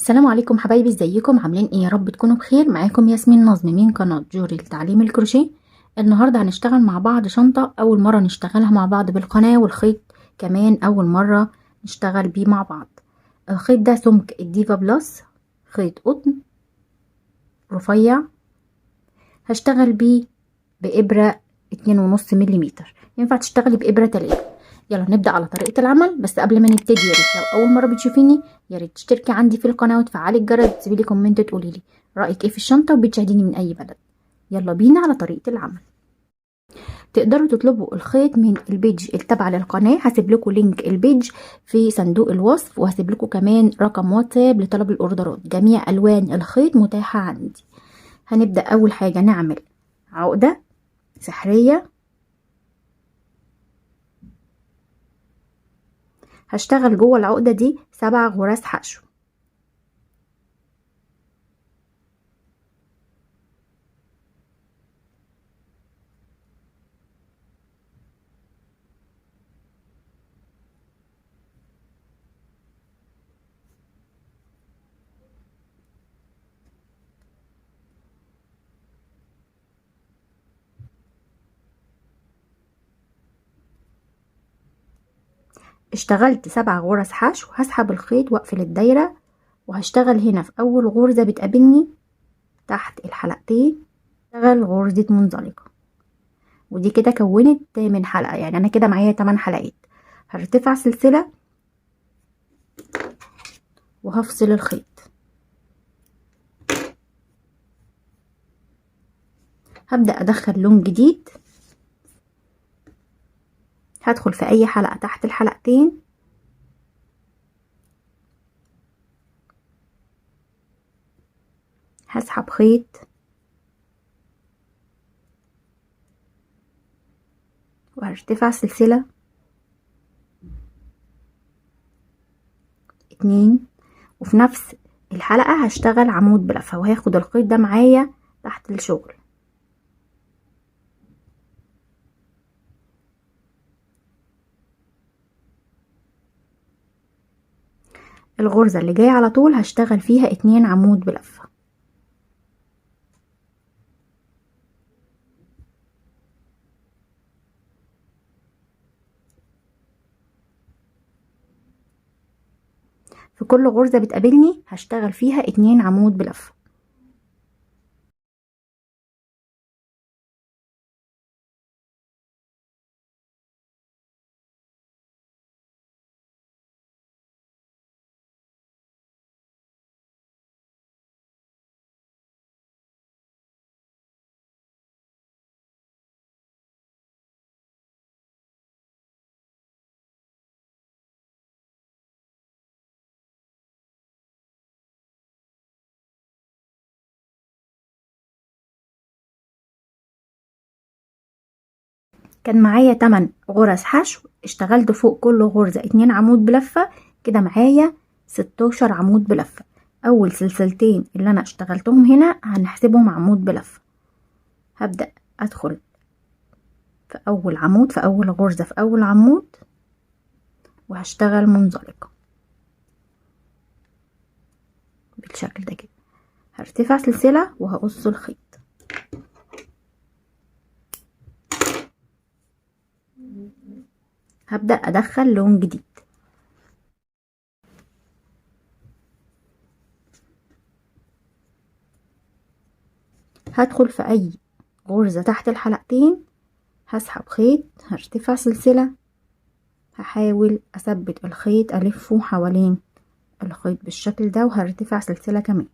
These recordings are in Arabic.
السلام عليكم حبايبي، ازيكم؟ عاملين ايه؟ يا رب تكونوا بخير. معاكم ياسمين نظمي من قناة جوري لتعليم الكروشيه. النهارده هنشتغل مع بعض شنطة اول مرة نشتغلها مع بعض بالقناة، والخيط كمان اول مرة نشتغل بيه مع بعض. الخيط ده سمك الديفا بلس، خيط قطن رفيع. هشتغل بيه بإبرة 2.5 ملم. ينفع تشتغلي بإبرة 3. يلا نبدأ على طريقة العمل. بس قبل ما نبتدي، يا ريت لو أول مرة بتشوفيني يا ريت تشتركي عندي في القناة وتفعلي الجرس وتسيبي لي كومنت تقولي لي رأيك ايه في الشنطة وبتشاهديني من أي بلد. يلا بينا على طريقة العمل. تقدروا تطلبوا الخيط من البيج التابعة للقناة، هسيب لكم لينك البيج في صندوق الوصف، وهسيب لكم كمان رقم واتساب لطلب الأوردرات. جميع ألوان الخيط متاحة عندي. هنبدأ أول حاجة نعمل عقدة سحرية. هشتغل جوه العقدة دي 7 غرز حشو. اشتغلت 7 غرز حشو، هسحب الخيط واقفل الدايرة، وهشتغل هنا في أول غرزة بتقابلني تحت الحلقتين اشتغل غرزة منزلقة، ودي كده كونت 8 حلقة، يعني أنا كده معايا 8 حلقات. هرتفع سلسلة وهفصل الخيط. هبدأ أدخل لون جديد. هدخل في أي حلقة تحت الحلقتين، هسحب خيط وهرتفع سلسلة 2، وفي نفس الحلقة هشتغل عمود بلفة، وهاخد الخيط ده معايا تحت الشغل. الغرزة اللي جاية على طول هشتغل فيها 2 عمود بلفة. في كل غرزة بتقابلني هشتغل فيها 2 عمود بلفة. كان معايا 8 غرز حشو، اشتغلت فوق كل غرزة 2 عمود بلفة، كده معايا 16 عمود بلفة. اول سلسلتين اللي انا اشتغلتهم هنا هنحسبهم عمود بلفة. هبدأ ادخل في اول عمود، في اول غرزة في اول عمود، وهشتغل منزلقة بالشكل ده كده. هرتفع سلسلة وهقص الخيط. هبدأ ادخل لون جديد. هدخل في اي غرزة تحت الحلقتين، هسحب خيط، هرتفع سلسلة، هحاول اثبت الخيط الفه حوالين الخيط بالشكل ده، وهرتفع سلسلة كمان.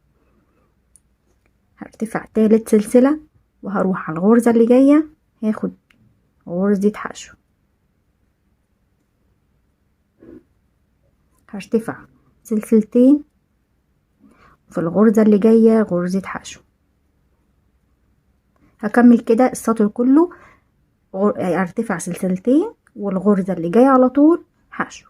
هرتفع تالت سلسلة وهروح على الغرزة اللي جاية، هاخد غرزة حشو، هرتفع سلسلتين، في الغرزة اللي جاية غرزة حشو. هكمل كده السطر كله، ارتفع سلسلتين والغرزة اللي جاية على طول حشو.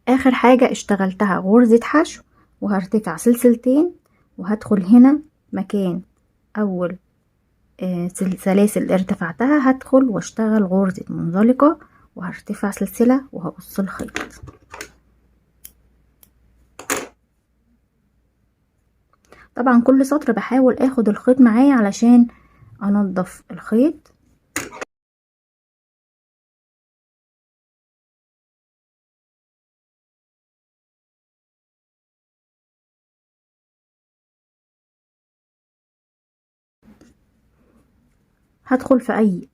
اخر حاجة اشتغلتها غرزة حشو، وهرتفع سلسلتين، وهدخل هنا مكان اول سلاسل ارتفعتها هدخل واشتغل غرزة منزلقة، وهرتفع سلسلة وهقص الخيط. طبعا كل سطر بحاول اخد الخيط معايا علشان انضف الخيط. هدخل في اي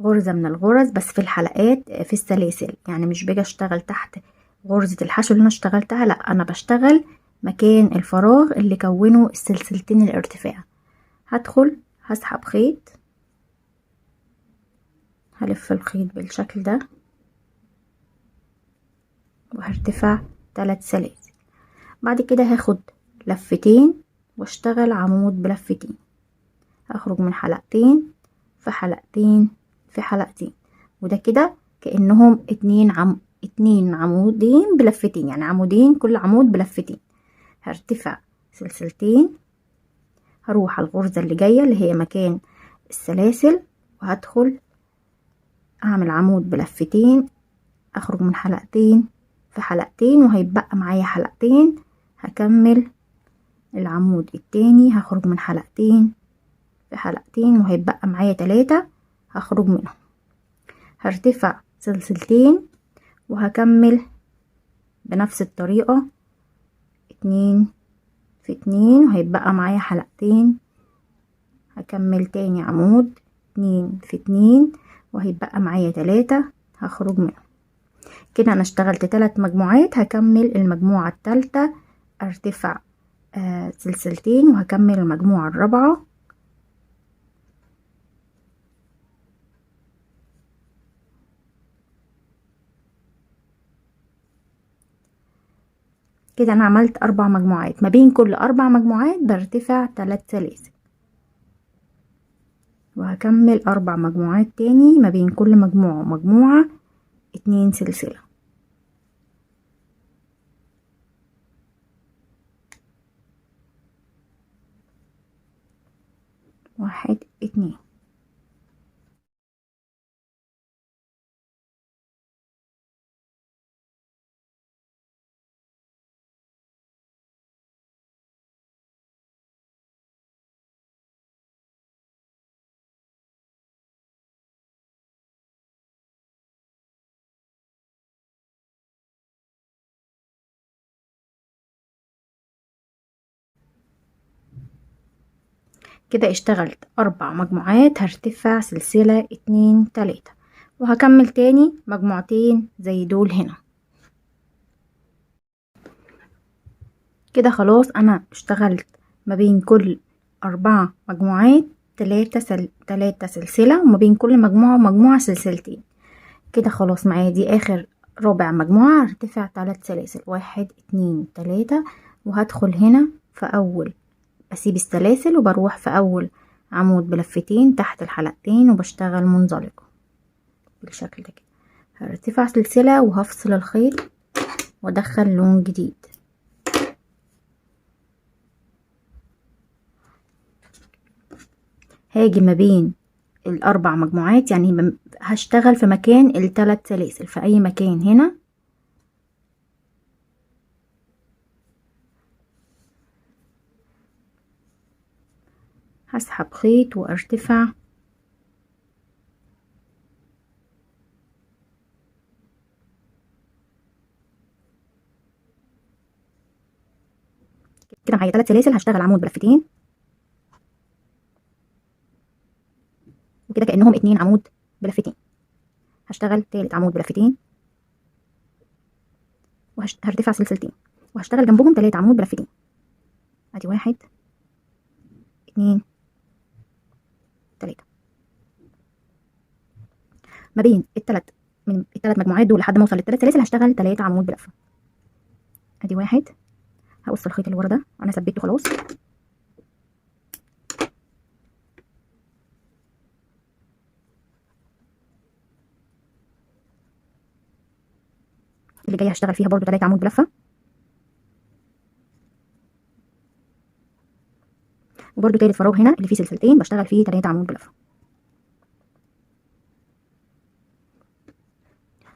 غرزة من الغرز، بس في الحلقات في السلاسل، يعني مش باجي اشتغل تحت غرزة الحشو اللي انا اشتغلتها، لا انا بشتغل مكان الفراغ اللي كونه السلسلتين الارتفاع. هدخل هسحب خيط، هلف الخيط بالشكل ده، وهرتفع 3 سلاسل. بعد كده هاخد لفتين واشتغل عمود بلفتين، هخرج من حلقتين في حلقتين في حلقتين، وده كده كأنهم اتنين عمودين بلفتين، يعني عمودين كل عمود بلفتين. هرتفع سلسلتين، هروح على الغرزة اللي جاية اللي هي مكان السلاسل، وهدخل اعمل عمود بلفتين، اخرج من حلقتين في حلقتين، وهيبقى معايا حلقتين. هكمل العمود التاني، هخرج من حلقتين في حلقتين، وهيبقى معايا 3 هخرج منهم. هرتفع سلسلتين وهكمل بنفس الطريقة 2 في 2، وهيبقى معايا حلقتين. هكمل تاني عمود 2 في 2، وهيبقى معايا 3 هخرج منهم. كده انا اشتغلت 3 مجموعات. هكمل المجموعة الثالثة، ارتفع سلسلتين، وهكمل المجموعة الرابعة. كده انا عملت 4 مجموعات، ما بين كل 4 مجموعات برتفع 3 سلاسل، وهكمل 4 مجموعات تاني، ما بين كل مجموعة ومجموعة 2 سلسلة. 1 2. كده اشتغلت 4 مجموعات، هرتفع سلسلة 2 3، وهكمل تاني مجموعتين زي دول هنا. كده خلاص انا اشتغلت ما بين كل 4 مجموعات 3 سلسلة، وما بين كل مجموعة ومجموعة سلسلتين. كده خلاص معايا دي اخر رابع مجموعة. هرتفع 3 سلاسل 1 2 3، وهدخل هنا في اول، بسيب السلاسل وبروح في اول عمود بلفتين تحت الحلقتين، وبشتغل منزلقة بالشكل ده كده. هرتفع سلسلة وهفصل الخيط وادخل لون جديد. هاجي ما بين ال4 مجموعات، يعني هشتغل في مكان ال3 سلاسل في اي مكان هنا. هسحب خيط وارتفع كده معايا 3 سلاسل. هشتغل عمود بلفتين، وكده كأنهم 2 عمود بلفتين. هشتغل تالت عمود بلفتين، وهرتفع سلسلتين، وهشتغل جنبهم 3 عمود بلفتين. ادي 1 2 3. ما بين من الثلاث مجموعات دول لحد ما اوصل للثلاث سلاسل هشتغل 3 عمود بلفه. ادي 1، هقص الخيط اللي ورا ده انا ثبته خلاص. اللي جايه هشتغل فيها برضو 3 عمود بلفه، وبرضو تالت فراغ هنا اللي فيه سلسلتين بشتغل فيه 3 عمود بلفه.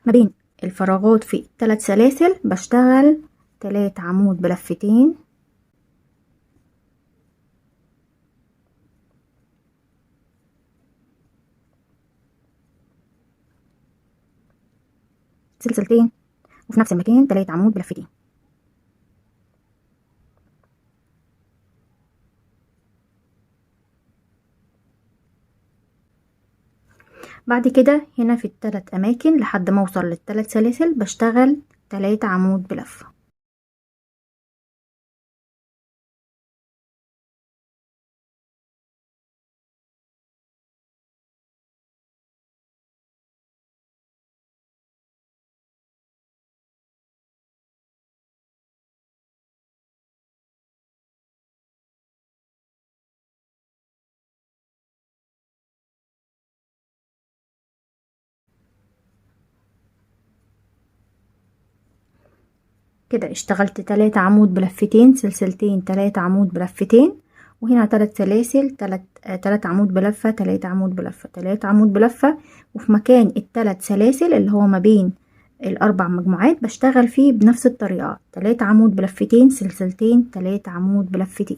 ما بين الفراغات في 3 سلاسل بشتغل 3 عمود بلفتين، سلسلتين، وفي نفس المكان 3 عمود بلفتين. بعد كده هنا في ال3 اماكن لحد ما اوصل لل3 سلاسل بشتغل 3 عمود بلفه. كده اشتغلت 3 عمود بلفتين، سلسلتين، 3 عمود بلفتين، وهنا 3 سلاسل، 3 عمود بلفة، 3 عمود بلفة، 3 عمود بلفة. وفي مكان ال3 سلاسل اللي هو ما بين ال4 مجموعات بشتغل فيه بنفس الطريقة 3 عمود بلفتين، سلسلتين، 3 عمود بلفتين.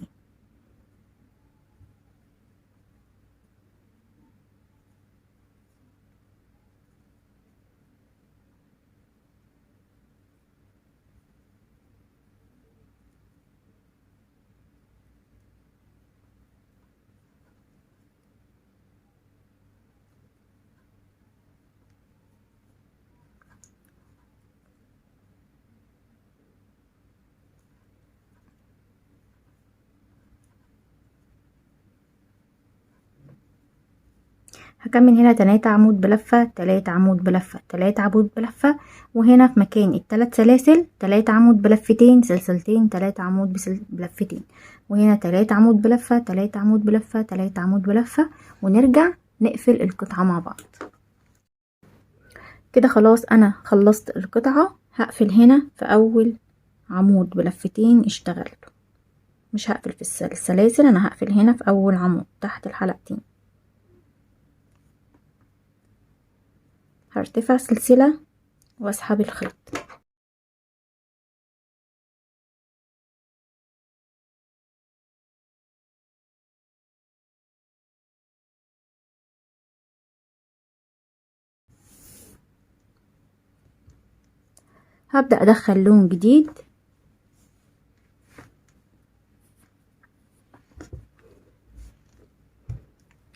هكمل هنا 3 عمود بلفة، 3 عمود بلفة، 3 عمود بلفة، وهنا في مكان ال3 سلاسل 3 عمود بلفتين، سلسلتين، 3 عمود بلفتين، وهنا 3 عمود بلفة، 3 عمود بلفة، 3 عمود بلفة، ونرجع نقفل القطعة مع بعض. كده خلاص انا خلصت القطعة. هقفل هنا في اول عمود بلفتين اشتغلته، مش هقفل في السلاسل، انا هقفل هنا في اول عمود تحت الحلقتين. هرتفع سلسلة واسحب الخيط. هبدأ ادخل لون جديد،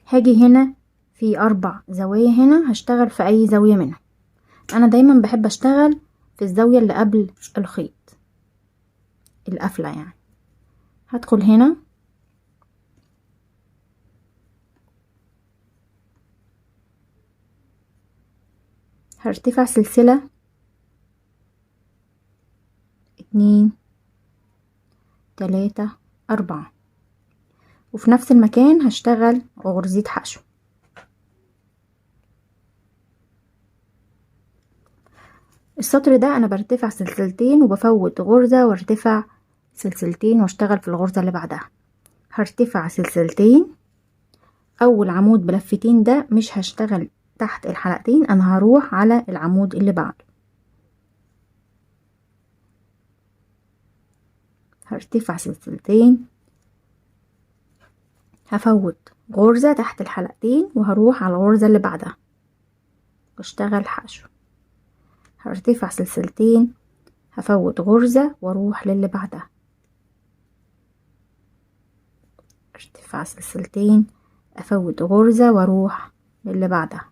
هاجي هنا في 4 زوايا، هنا هشتغل في اي زاوية منها. انا دايما بحب اشتغل في الزاوية اللي قبل الخيط، القفلة يعني. هدخل هنا هرتفع سلسلة 2 3 4، وفي نفس المكان هشتغل غرزة حشو. السطر ده انا برتفع سلسلتين وبفوت غرزة وارتفع سلسلتين واشتغل في الغرزة اللي بعدها. هرتفع سلسلتين، اول عمود بلفتين ده مش هشتغل تحت الحلقتين، انا هروح على العمود اللي بعده. هرتفع سلسلتين، هفوت غرزة تحت الحلقتين وهروح على الغرزة اللي بعدها واشتغل حشو. هرتفع سلسلتين، هفوت غرزة واروح للي بعدها، ارتفاع سلسلتين، افوت غرزة واروح للي بعدها.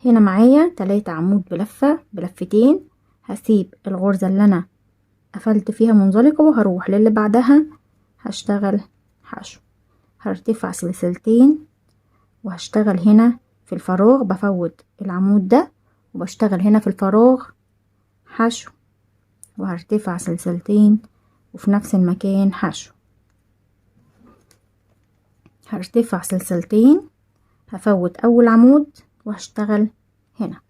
هنا معايا 3 عمود بلفتين، هسيب الغرزة اللي انا قفلت فيها منزلقة وهروح للي بعدها هشتغل حشو. هرتفع سلسلتين وهشتغل هنا في الفراغ، بفوت العمود ده وبشتغل هنا في الفراغ حشو، وهرتفع سلسلتين وفي نفس المكان حشو، هرتفع سلسلتين، هفوت اول عمود وهشتغل هنا.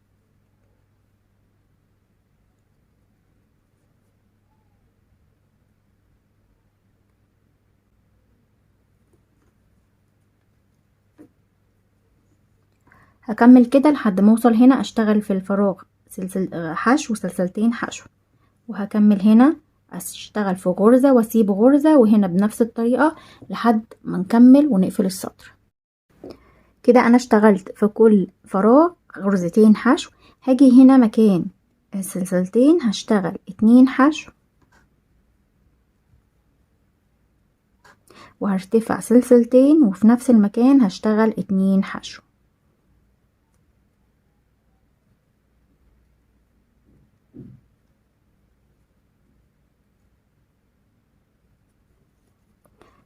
هكمل كده لحد ما اوصل هنا اشتغل في الفراغ حشو سلسلتين حشو، وهكمل هنا اشتغل في غرزة واسيب غرزة، وهنا بنفس الطريقة لحد ما نكمل ونقفل السطر. كده انا اشتغلت في كل فراغ غرزتين حشو. هاجي هنا مكان السلسلتين هشتغل 2 حشو، وهرتفع سلسلتين وفي نفس المكان هشتغل 2 حشو.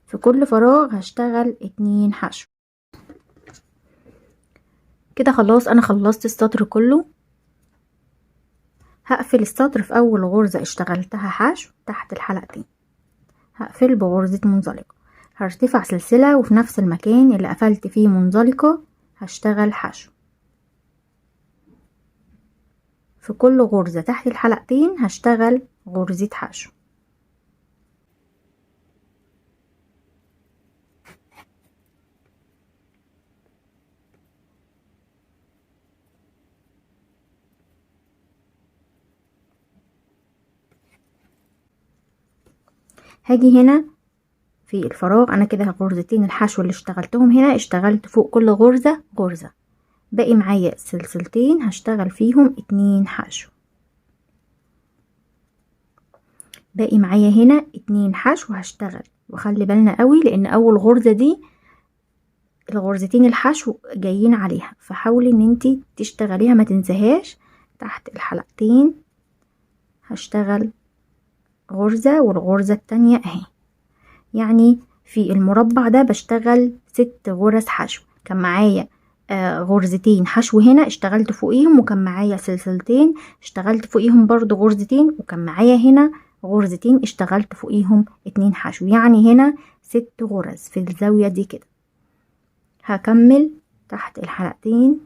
في كل فراغ هشتغل 2 حشو. كده خلاص انا خلصت السطر كله. هقفل السطر في اول غرزة اشتغلتها حشو تحت الحلقتين، هقفل بغرزة منزلقة، هرتفع سلسلة وفي نفس المكان اللي قفلت فيه منزلقة هشتغل حشو. في كل غرزة تحت الحلقتين هشتغل غرزة حشو. هاجي هنا في الفراغ انا كده غرزتين الحشو اللي اشتغلتهم هنا اشتغلت فوق كل غرزة غرزة، باقي معايا سلسلتين هشتغل فيهم 2 حشو، باقي معايا هنا 2 حشو هشتغل. وخلي بالنا قوي لان اول غرزة دي الغرزتين الحشو جايين عليها، فحاولي ان انتي تشتغليها ما تنساهاش. تحت الحلقتين هشتغل غرزة والغرزة التانية اهي، يعني في المربع ده بشتغل 6 غرز حشو. كان معايا غرزتين حشو هنا اشتغلت فوقيهم، وكان معايا سلسلتين اشتغلت فوقيهم برضو غرزتين، وكان معايا هنا غرزتين اشتغلت فوقيهم 2 حشو، يعني هنا 6 غرز في الزاوية دي كده. هكمل تحت الحلقتين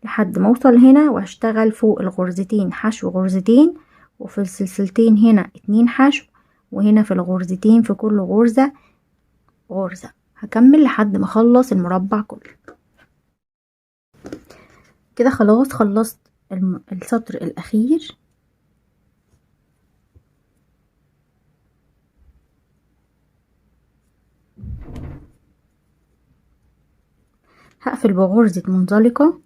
لحد ما اوصل هنا، وهشتغل فوق الغرزتين حشو غرزتين، وفي السلسلتين هنا 2 حشو، وهنا في الغرزتين في كل غرزة غرزة. هكمل لحد ما اخلص المربع كله. كده خلاص خلصت السطر الاخير. هقفل بغرزة منزلقة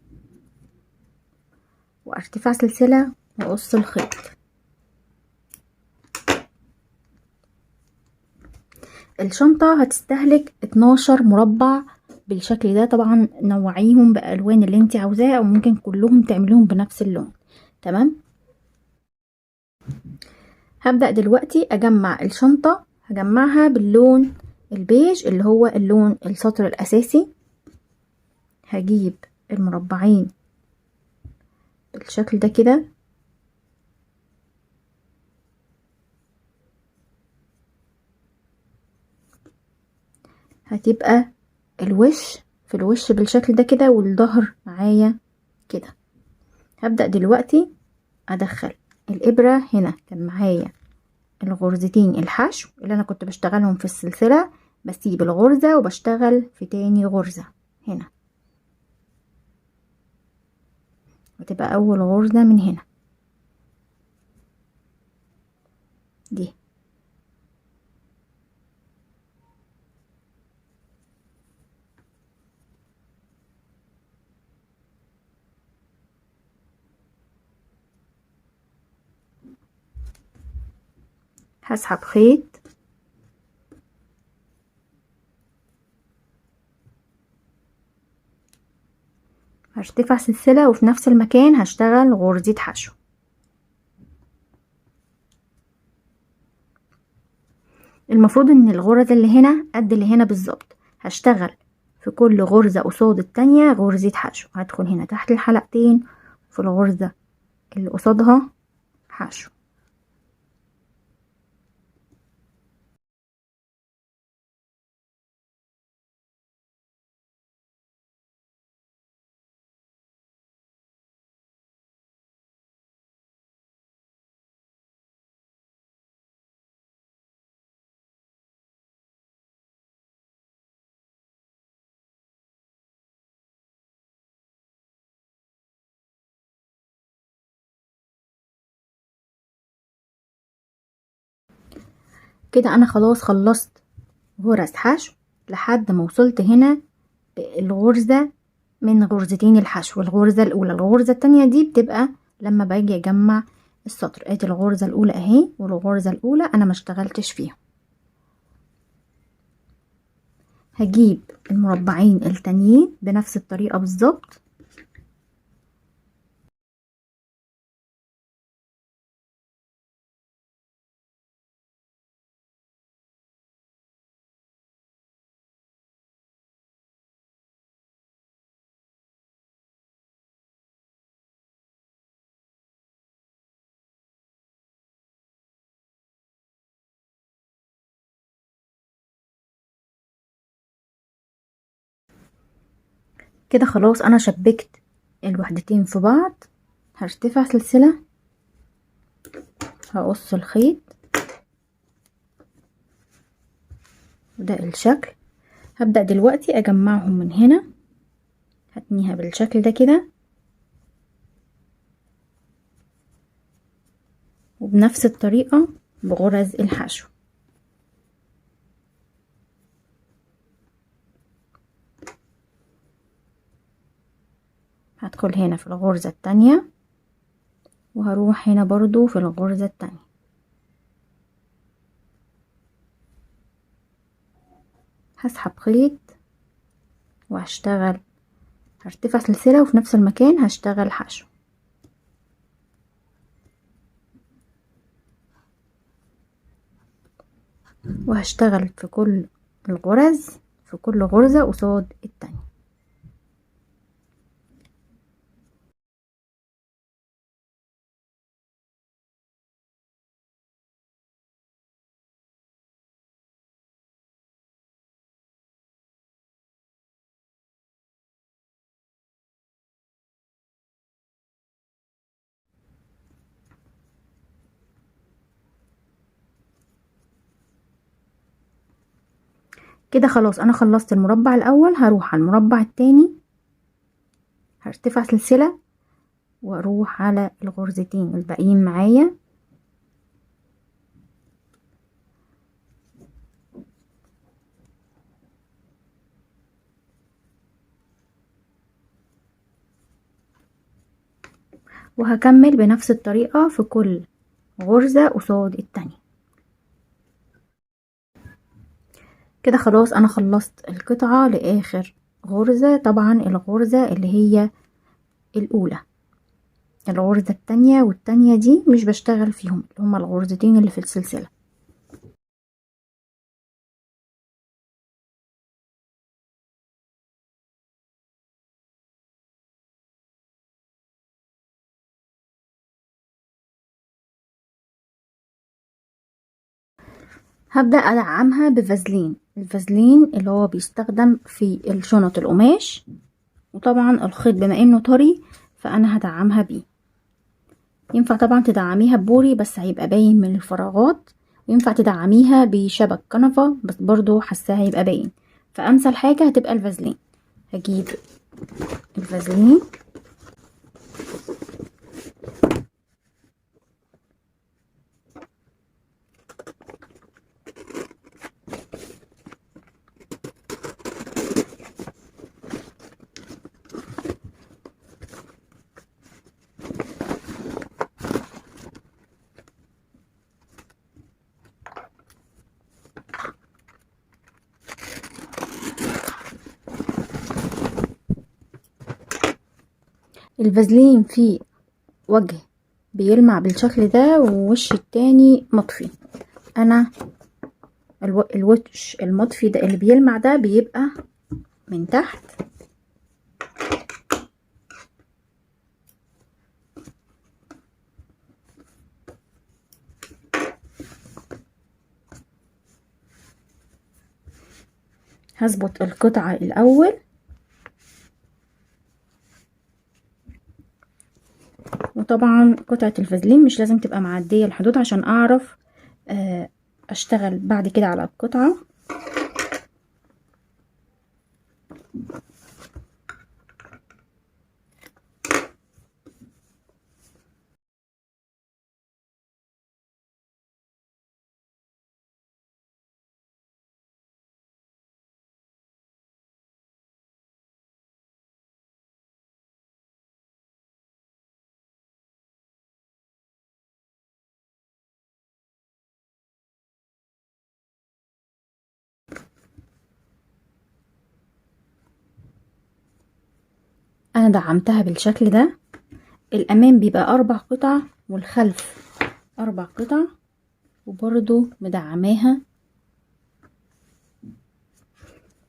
وارتفاع سلسلة واقص الخيط. الشنطة هتستهلك 12 مربع بالشكل ده، طبعا نوعيهم بألوان اللي انت عاوزاها، او ممكن كلهم تعمليهم بنفس اللون. تمام. هبدأ دلوقتي اجمع الشنطة، هجمعها باللون البيج اللي هو اللون السطر الاساسي. هجيب المربعين بالشكل ده كده، هتبقى الوش في الوش بالشكل ده كده، والظهر معايا كده. هبدأ دلوقتي ادخل الابرة هنا. كان معايا الغرزتين الحشو اللي انا كنت بشتغلهم في السلسلة، بسيب الغرزة وبشتغل في تاني غرزة هنا، وتبقى اول غرزة من هنا دي. هسحب خيط هرتفع سلسلة، وفي نفس المكان هشتغل غرزة حشو. المفروض ان الغرز اللي هنا قد اللي هنا بالظبط. هشتغل في كل غرزة قصاد التانية غرزة حشو. هدخل هنا تحت الحلقتين في الغرزة اللي قصادها حشو. كده انا خلاص خلصت غرز حشو لحد ما وصلت هنا الغرزة من غرزتين الحشو. الغرزة الاولى، الغرزة التانية دي بتبقى لما باجي اجمع السطر. ادي الغرزة الاولى اهي، والغرزة الاولى انا ما اشتغلتش فيها. هجيب المربعين التانيين بنفس الطريقة بالظبط، كده خلاص انا شبكت الوحدتين في بعض. هرتفع سلسلة، هقص الخيط، وده الشكل. هبدأ دلوقتي اجمعهم من هنا، هتنيها بالشكل ده كده، وبنفس الطريقة بغرز الحشو. هدخل هنا في الغرزة التانية، وهروح هنا برضو في الغرزة التانية. هسحب خيط وهشتغل، هرتفع سلسلة وفي نفس المكان هشتغل حشو. وهشتغل في كل الغرز، في كل غرزة قصاد التانية. كده خلاص انا خلصت المربع الاول. هروح على المربع التاني، هرتفع سلسلة واروح على الغرزتين الباقيين معايا، وهكمل بنفس الطريقة في كل غرزة قصاد التانية. كده خلاص انا خلصت القطعة لاخر غرزة. طبعا الغرزة اللي هي الاولى، الغرزة التانية والتانية دي مش بشتغل فيهم، اللي هما الغرزتين اللي في السلسلة. هبدأ ادعمها بفازلين. الفازلين اللي هو بيستخدم في الشنط القماش، وطبعا الخيط بما انه طري فانا هدعمها بيه. ينفع طبعا تدعميها ببوري بس هيبقى باين من الفراغات، وينفع تدعميها بشبك كنفة بس برضو حاساه هيبقى باين، فامثل حاجة هتبقى الفازلين. هجيب الفازلين الفازلين فيه وجه بيلمع بالشكل ده، ووش التاني مطفي. انا الوش المطفي ده اللي بيلمع ده بيبقى من تحت. هظبط القطعة الأول، وطبعا قطعة الفازلين مش لازم تبقى معدية الحدود عشان أعرف أشتغل بعد كده على القطعة. أنا دعمتها بالشكل ده. الأمام بيبقى 4 قطع والخلف 4 قطع، وبرضو مدعماها.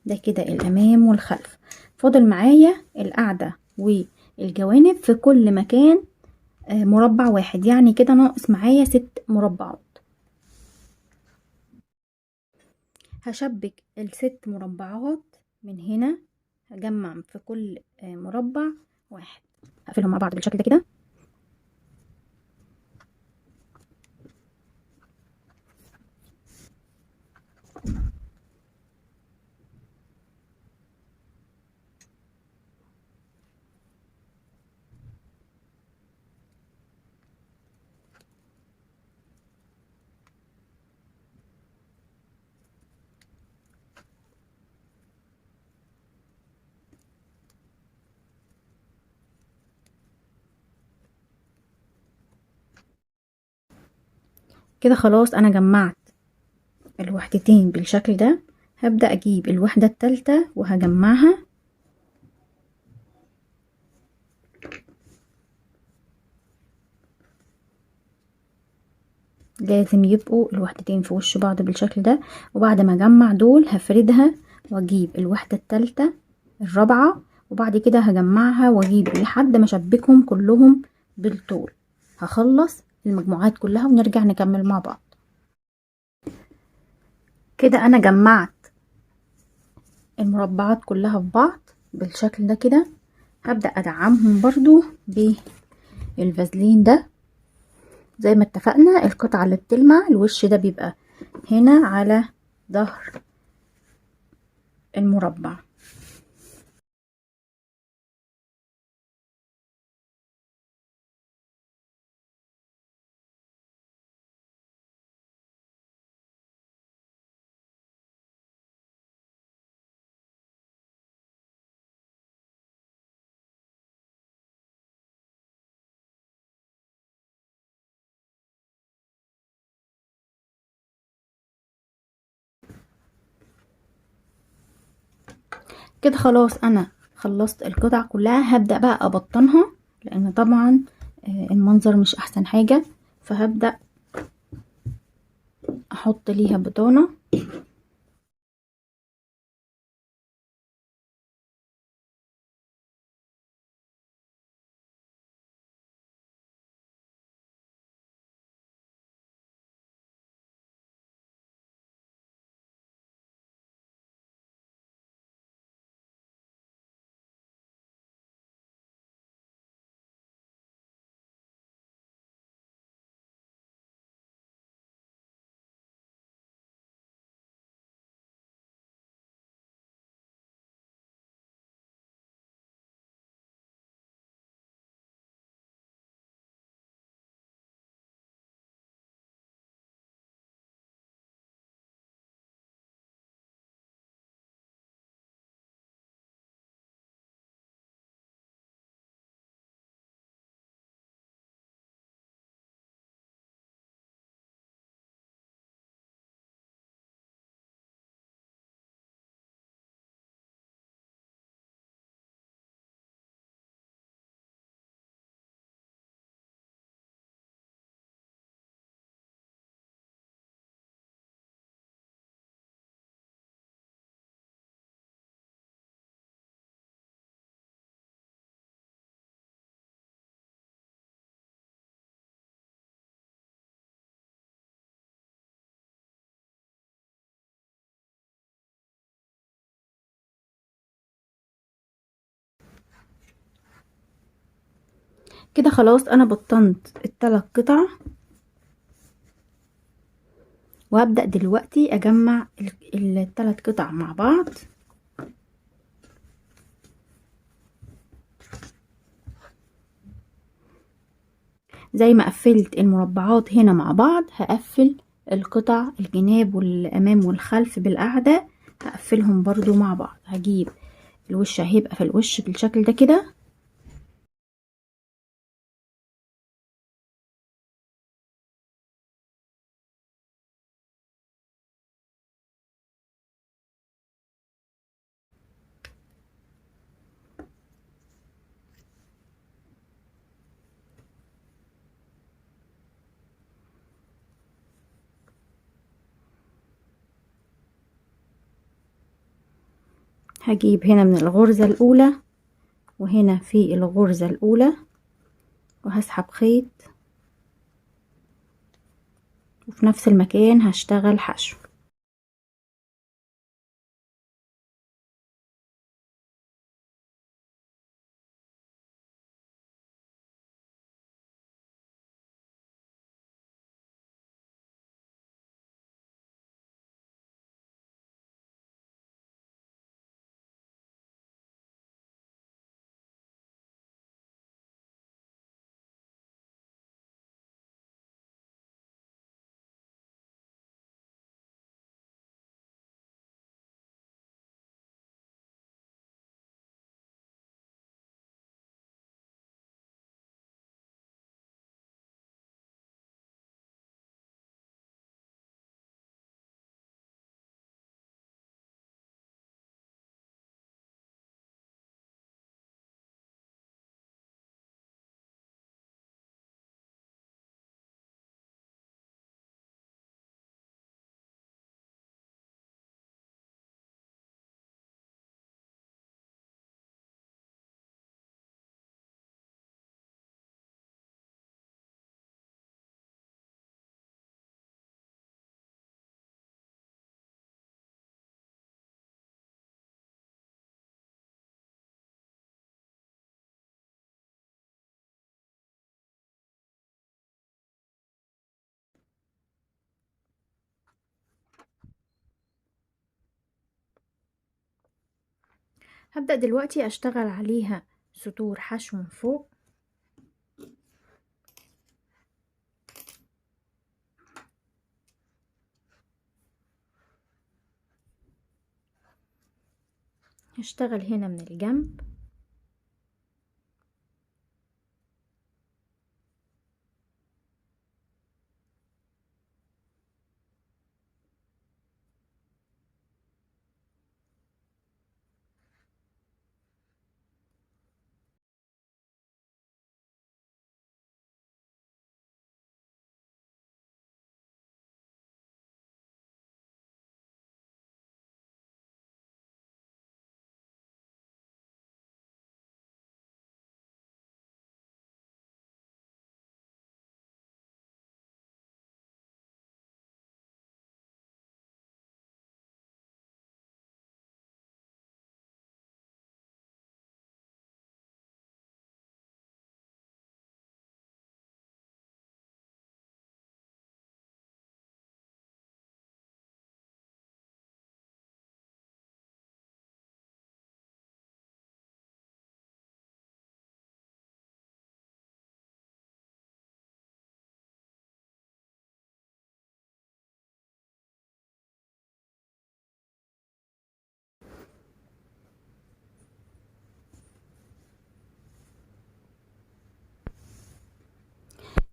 ده كده الأمام والخلف. فاضل معايا القاعدة والجوانب في كل مكان مربع واحد، يعني كده ناقص معايا 6 مربعات. هشبك ال6 مربعات من هنا، هجمع في كل مربع واحد، هقفلهم مع بعض بالشكل ده كده. كده خلاص انا جمعت الوحدتين بالشكل ده. هبدأ اجيب الوحدة التالتة وهجمعها. لازم يبقوا الوحدتين في وش بعض بالشكل ده. وبعد ما اجمع دول هفردها واجيب الوحدة التالتة الرابعة، وبعد كده هجمعها واجيب لحد ما اشبكهم كلهم بالطول. هخلص المجموعات كلها ونرجع نكمل مع بعض. كده انا جمعت المربعات كلها في بعض بالشكل ده كده. هبدأ ادعمهم برضو بالفازلين ده زي ما اتفقنا. القطعة اللي بتلمع الوش ده بيبقى هنا على ظهر المربع. كده خلاص انا خلصت القطع كلها. هبدأ بقى ابطنها لان طبعا المنظر مش احسن حاجة، فهبدأ احط ليها بطانة. كده خلاص انا بطنت ال3 قطع، وهبدأ دلوقتي اجمع ال3 قطع مع بعض. زي ما قفلت المربعات هنا مع بعض، هقفل القطع الجناب والامام والخلف بالقاعدة، هقفلهم برضو مع بعض. هجيب الوش هيبقى في الوش بالشكل ده كده. هجيب هنا من الغرزة الاولى وهنا في الغرزة الاولى، وهسحب خيط، وفي نفس المكان هشتغل حشو. هبدأ دلوقتي اشتغل عليها سطور حشو من فوق. هشتغل هنا من الجنب،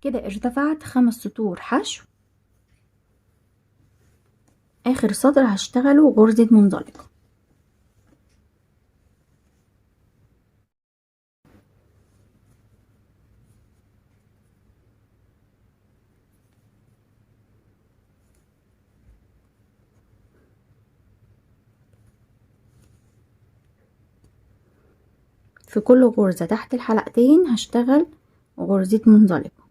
كده ارتفعت 5 سطور حشو. اخر سطر هشتغله غرزة منزلقة. في كل غرزة تحت الحلقتين هشتغل غرزة منزلقة.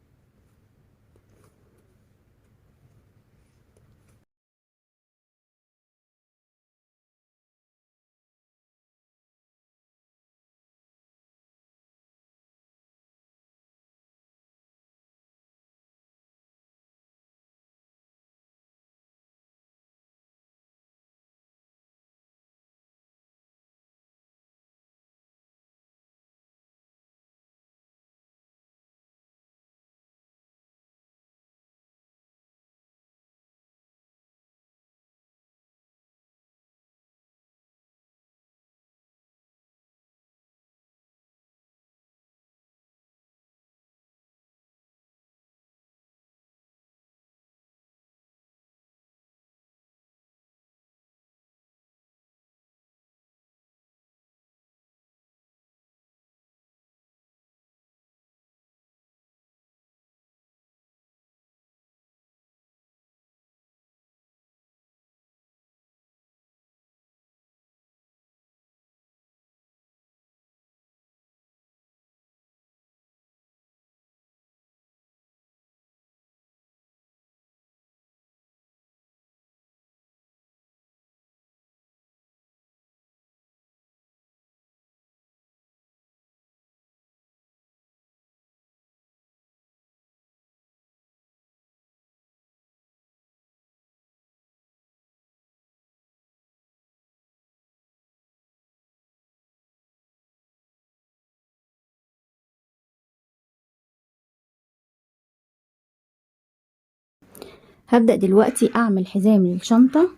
هبدأ دلوقتي اعمل حزام للشنطة.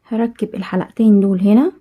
هركب الحلقتين دول هنا.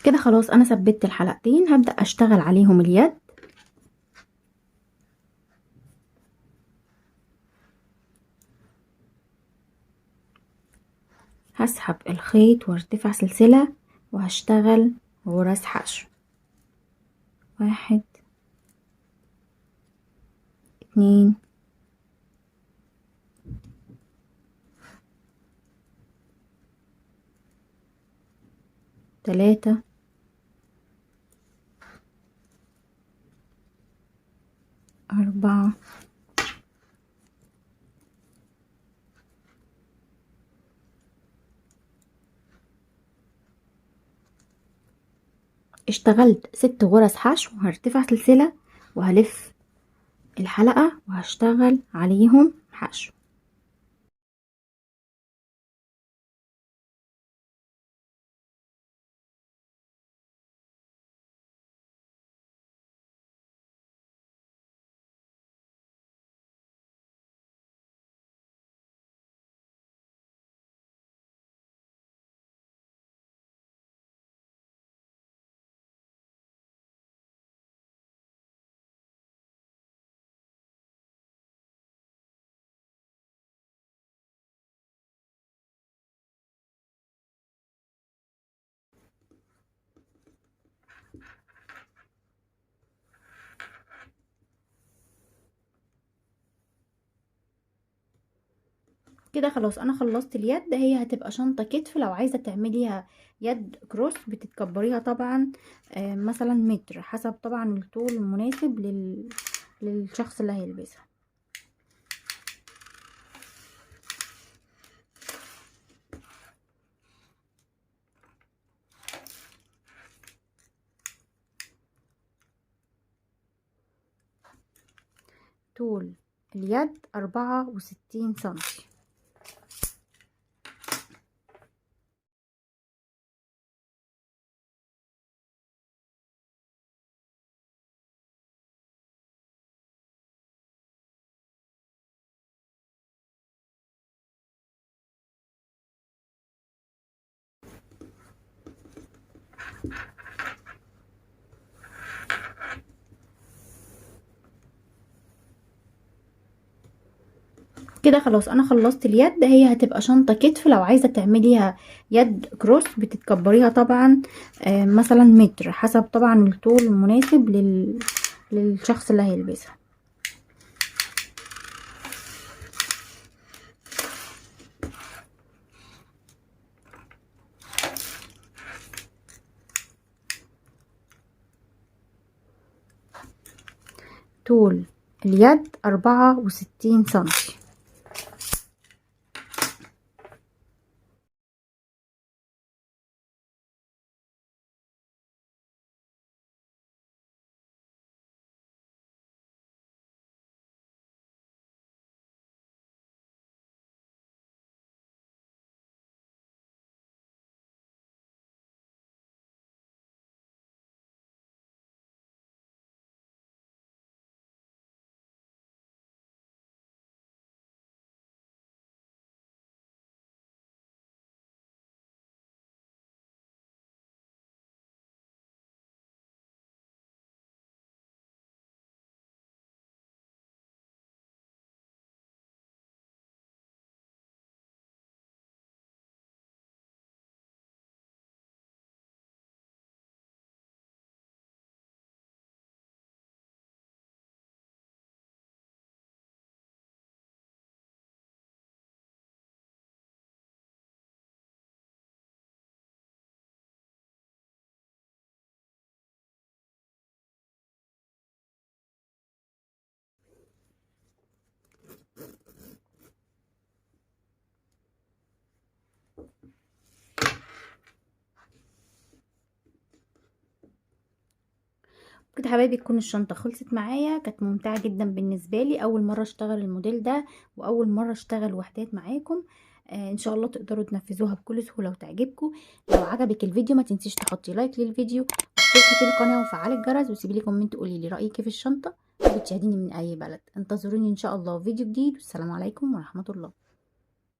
كده خلاص انا ثبت الحلقتين، هبدأ اشتغل عليهم اليد. هسحب الخيط وارتفع سلسلة وهشتغل غرز حشو. 1 2 3 4 اشتغلت 6 غرز حشو. هرتفع سلسلة وهلف الحلقة وهشتغل عليهم حشو. كده خلاص انا خلصت اليد. هي هتبقى شنطة كتف. لو عايزة تعمليها يد كروس بتتكبريها طبعا مثلا متر، حسب طبعا الطول المناسب للشخص اللي هيلبسها. طول اليد 64 سنتي. كده خلاص انا خلصت اليد. هي هتبقى شنطة كتف. لو عايزة تعمليها يد كروس بتتكبريها طبعا مثلا متر، حسب طبعا الطول المناسب للشخص اللي هيلبسها. طول اليد 64 سنتي. كده حبايبي تكون الشنطة خلصت معايا. كانت ممتعة جدا بالنسبة لي، اول مرة اشتغل الموديل ده واول مرة اشتغل وحدات معاكم. ان شاء الله تقدروا تنفذوها بكل سهولة وتعجبكم. لو عجبك الفيديو ما تنسيش تحطي لايك للفيديو واشتركي في القناة وفعلي الجرس وسيبي لي كومنت قولي لي رأيك في الشنطة، وبتشاهديني من اي بلد. انتظروني ان شاء الله في فيديو جديد، والسلام عليكم ورحمة الله.